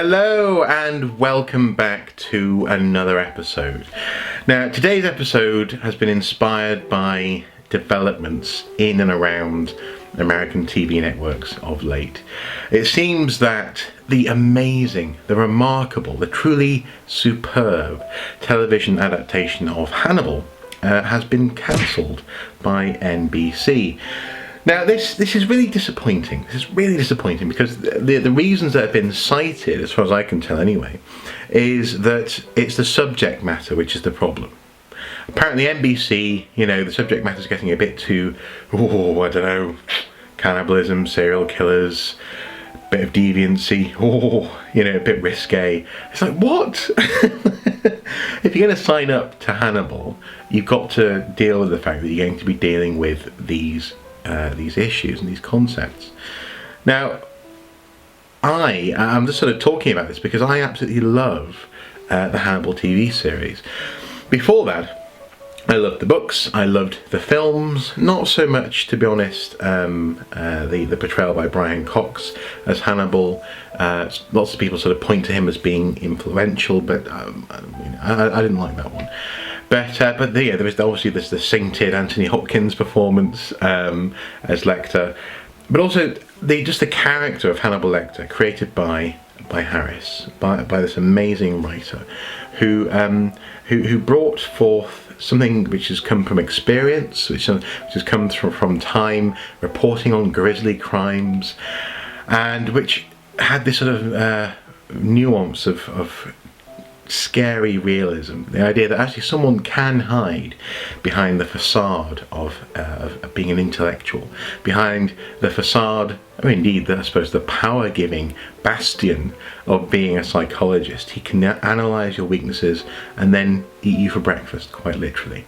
Hello and welcome back to another episode. Now, today's episode has been inspired by developments in and around American TV networks of late. It seems that the amazing, the remarkable, the truly superb television adaptation of Hannibal has been cancelled by NBC. Now this is really disappointing. This is really disappointing because the reasons that have been cited, as far as I can tell anyway, is that it's the subject matter which is the problem. Apparently NBC, the subject matter is getting a bit too, I don't know, cannibalism, serial killers, a bit of deviancy, a bit risque. It's like, what? If you're going to sign up to Hannibal, you've got to deal with the fact that you're going to be dealing with these issues and these concepts. Now, I'm just sort of talking about this because I absolutely love the Hannibal TV series. Before that, I loved the books, I loved the films, not so much, to be honest, the portrayal by Brian Cox as Hannibal. Lots of people sort of point to him as being influential, but I didn't like that one. But there was obviously the sainted Anthony Hopkins performance as Lecter, but also just the character of Hannibal Lecter, created by Harris, by this amazing writer, who brought forth something which has come from experience, which has come from time, reporting on grisly crimes, and which had this sort of nuance of scary realism. The idea that actually someone can hide behind the facade of being an intellectual, behind the facade, or indeed, I suppose, the power-giving bastion of being a psychologist. He can analyse your weaknesses and then eat you for breakfast, quite literally.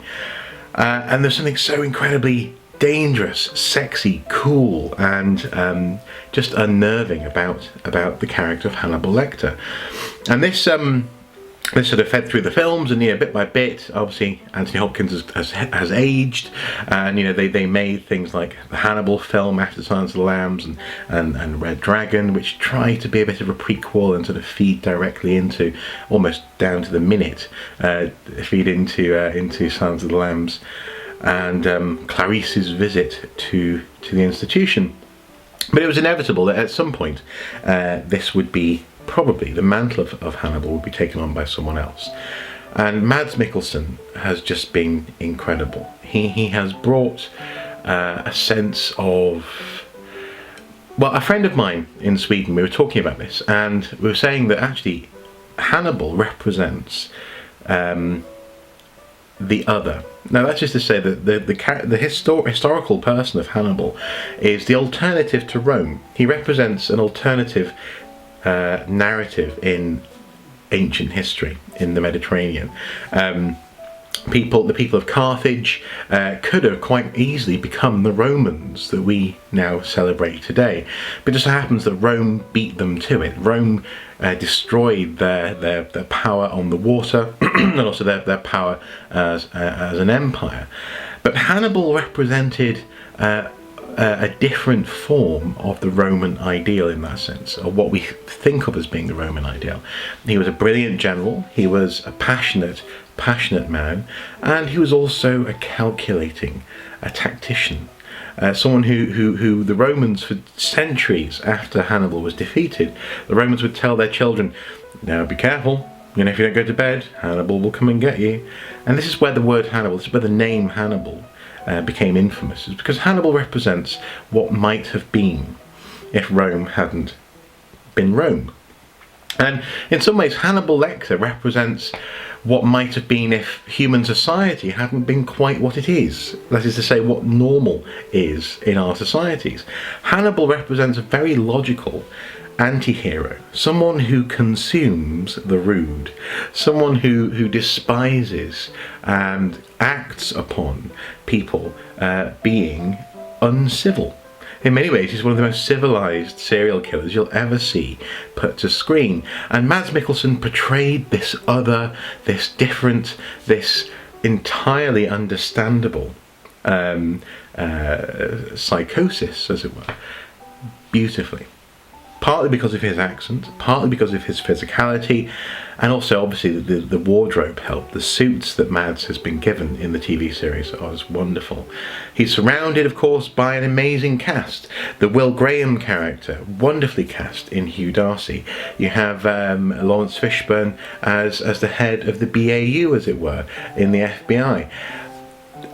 And there's something so incredibly dangerous, sexy, cool, and just unnerving about the character of Hannibal Lecter. And this sort of fed through the films, and bit by bit, obviously Anthony Hopkins has aged, and they made things like the Hannibal film after Silence of the Lambs and Red Dragon, which try to be a bit of a prequel and sort of feed directly into, almost down to the minute, feed into Silence of the Lambs and Clarice's visit to the institution. But it was inevitable that at some point this would be, probably the mantle of Hannibal would be taken on by someone else. And Mads Mikkelsen has just been incredible. He has brought a sense of... Well, a friend of mine in Sweden, we were talking about this, and we were saying that actually Hannibal represents the other. Now that's just to say that the historical person of Hannibal is the alternative to Rome. He represents an alternative narrative in ancient history in the Mediterranean. The people of Carthage could have quite easily become the Romans that we now celebrate today, but it just so happens that Rome beat them to it. Rome destroyed their power on the water and also their power as an empire. But Hannibal represented a different form of the Roman ideal, in that sense, or what we think of as being the Roman ideal. He was a brilliant general, he was a passionate man, and he was also a tactician. Someone who the Romans, for centuries after Hannibal was defeated, the Romans would tell their children, now be careful, if you don't go to bed, Hannibal will come and get you. And this is where the word Hannibal, this is where the name Hannibal became infamous, is because Hannibal represents what might have been if Rome hadn't been Rome. And in some ways Hannibal Lecter represents what might have been if human society hadn't been quite what it is. That is to say, what normal is in our societies. Hannibal represents a very logical anti-hero, someone who consumes the rude, someone who despises and acts upon people being uncivil. In many ways, he's one of the most civilized serial killers you'll ever see put to screen. And Mads Mikkelsen portrayed this other, this different, this entirely understandable psychosis, as it were, beautifully. partly because of his accent, partly because of his physicality, and also obviously the wardrobe helped. The suits that Mads has been given in the TV series are wonderful. He's surrounded, of course, by an amazing cast. The Will Graham character, wonderfully cast in Hugh Darcy. You have Lawrence Fishburne as the head of the BAU, as it were, in the FBI.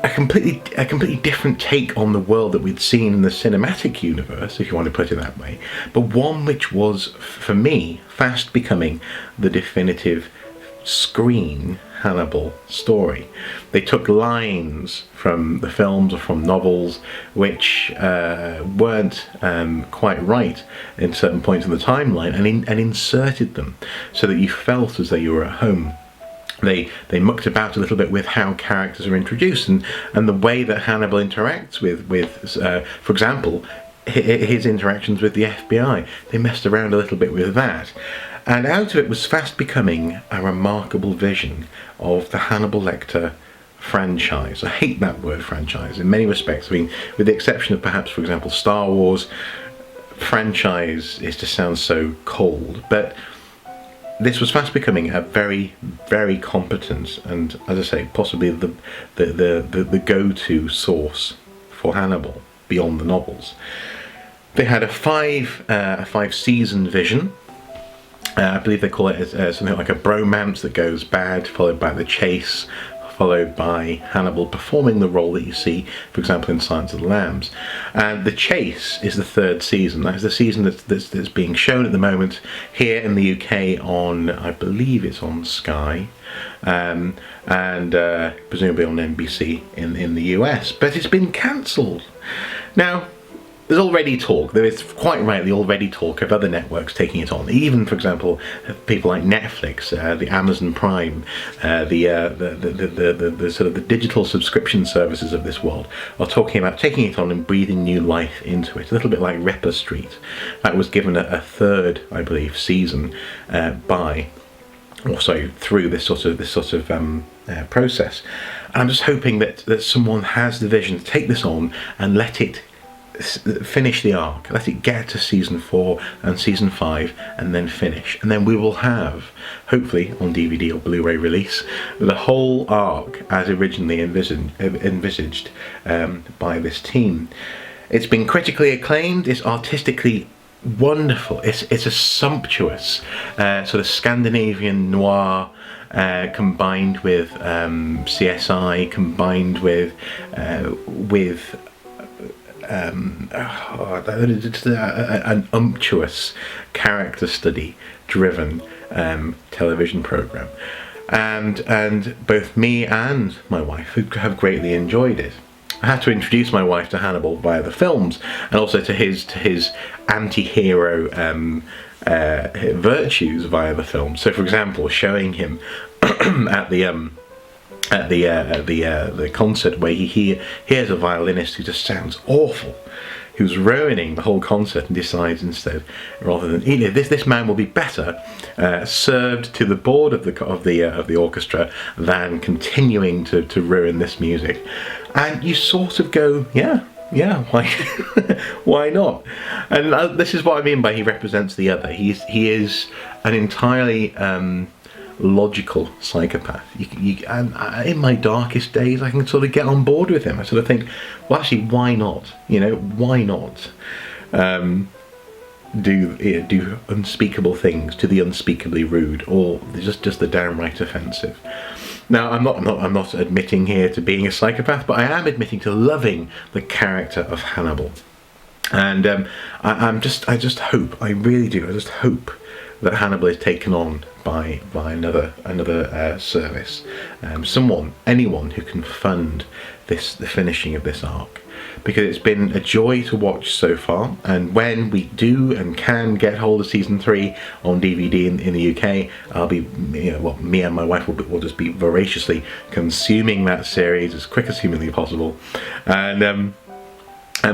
A completely different take on the world that we'd seen in the cinematic universe, if you want to put it that way, but one which was, for me, fast becoming the definitive screen Hannibal story. They took lines from the films or from novels which weren't quite right in certain points in the timeline, and inserted them so that you felt as though you were at home. They mucked about a little bit with how characters are introduced and the way that Hannibal interacts with for example, his interactions with the FBI. They messed around a little bit with that. And out of it was fast becoming a remarkable vision of the Hannibal Lecter franchise. I hate that word franchise in many respects. I mean, with the exception of perhaps, for example, Star Wars, franchise is to sound so cold, but this was fast becoming a very, very competent and, as I say, possibly the go-to source for Hannibal beyond the novels. They had a five-season vision. I believe they call it something like a bromance that goes bad, followed by the chase, followed by Hannibal performing the role that you see, for example, in Silence of the Lambs. And the chase is the third season. That is the season that's being shown at the moment here in the UK on, I believe it's on Sky, and presumably on NBC in the US. But it's been cancelled. Now, there's already talk, there is quite rightly already talk of other networks taking it on. Even, for example, people like Netflix, the Amazon Prime, the sort of the digital subscription services of this world are talking about taking it on and breathing new life into it. A little bit like Ripper Street. That was given a third, I believe, season through this sort of process. And I'm just hoping that someone has the vision to take this on and let it finish the arc, let it get to season 4 and season 5 and then finish, and then we will have, hopefully on DVD or Blu-ray release, the whole arc as originally envisaged by this team. It's been critically acclaimed, it's artistically wonderful, it's a sumptuous sort of Scandinavian noir combined with CSI, combined with an umptuous character study driven television program, and both me and my wife have greatly enjoyed it. I had to introduce my wife to Hannibal via the films and also to his anti-hero virtues via the film. So, for example, showing him at the concert where he hears a violinist who just sounds awful, who's ruining the whole concert, and decides instead, rather than this man will be better served to the board of the orchestra than continuing to ruin this music. And you sort of go, yeah, why why not? And this is what I mean by he represents the other. He is an entirely logical psychopath. And in my darkest days, I can sort of get on board with him. I sort of think, well, actually, why not? Why not do unspeakable things to the unspeakably rude, or just the downright offensive? Now, I'm not admitting here to being a psychopath, but I am admitting to loving the character of Hannibal. And I just hope, I really do, I just hope that Hannibal is taken on by another service, anyone who can fund the finishing of this arc, because it's been a joy to watch so far. And when we do and can get hold of season 3 on DVD in the UK, I'll be, me and my wife will just be voraciously consuming that series as quick as humanly possible, and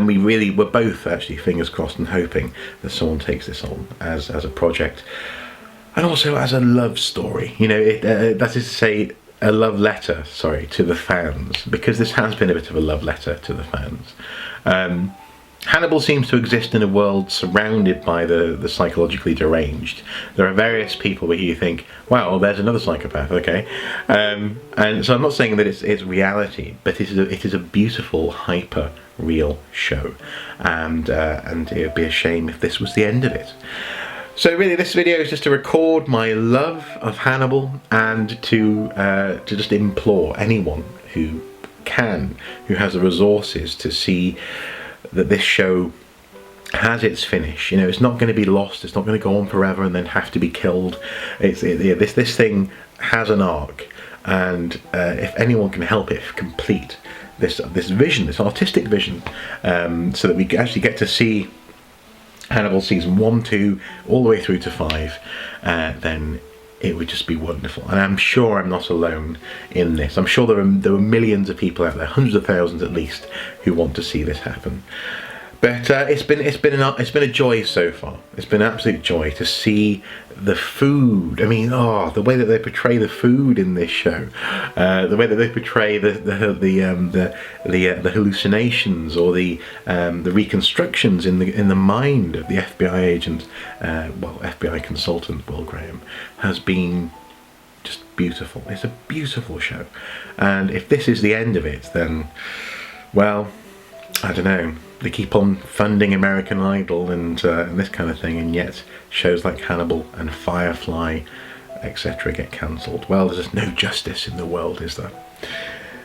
we're both actually fingers crossed and hoping that someone takes this on as a project, and also as a love story. That is to say, a love letter, to the fans, because this has been a bit of a love letter to the fans. Hannibal seems to exist in a world surrounded by the psychologically deranged. There are various people where you think, wow, well, there's another psychopath, okay? And so I'm not saying that it's reality, but it is a beautiful, hyper real show. And it would be a shame if this was the end of it. So really, this video is just to record my love of Hannibal and to just implore anyone who has the resources to see that this show has its finish. You know, it's not going to be lost. It's not going to go on forever and then have to be killed. This thing has an arc, and if anyone can help it complete this vision, this artistic vision, so that we actually get to see Hannibal season 1, 2, all the way through to 5, then it would just be wonderful. And I'm sure I'm not alone in this. I'm sure there are millions of people out there, hundreds of thousands at least, who want to see this happen. But it's been a joy so far. It's been an absolute joy to see the food. I mean, the way that they portray the food in this show, the way that they portray the hallucinations or the reconstructions in the mind of the FBI agent, FBI consultant Will Graham, has been just beautiful. It's a beautiful show, and if this is the end of it, then, well, I don't know. They keep on funding American Idol and this kind of thing, and yet shows like Hannibal and Firefly, etc. get cancelled. Well, there's no justice in the world, is there?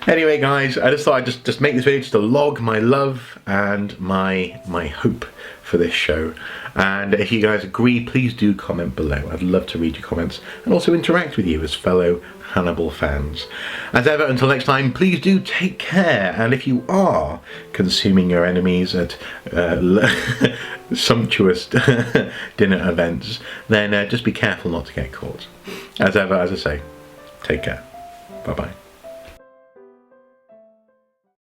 Anyway, guys, I just thought I'd just make this video just to log my love and my hope for this show. And if you guys agree, please do comment below. I'd love to read your comments and also interact with you as fellow Hannibal fans. As ever, until next time, please do take care. And if you are consuming your enemies at sumptuous dinner events, then just be careful not to get caught. As ever, as I say, take care. Bye-bye.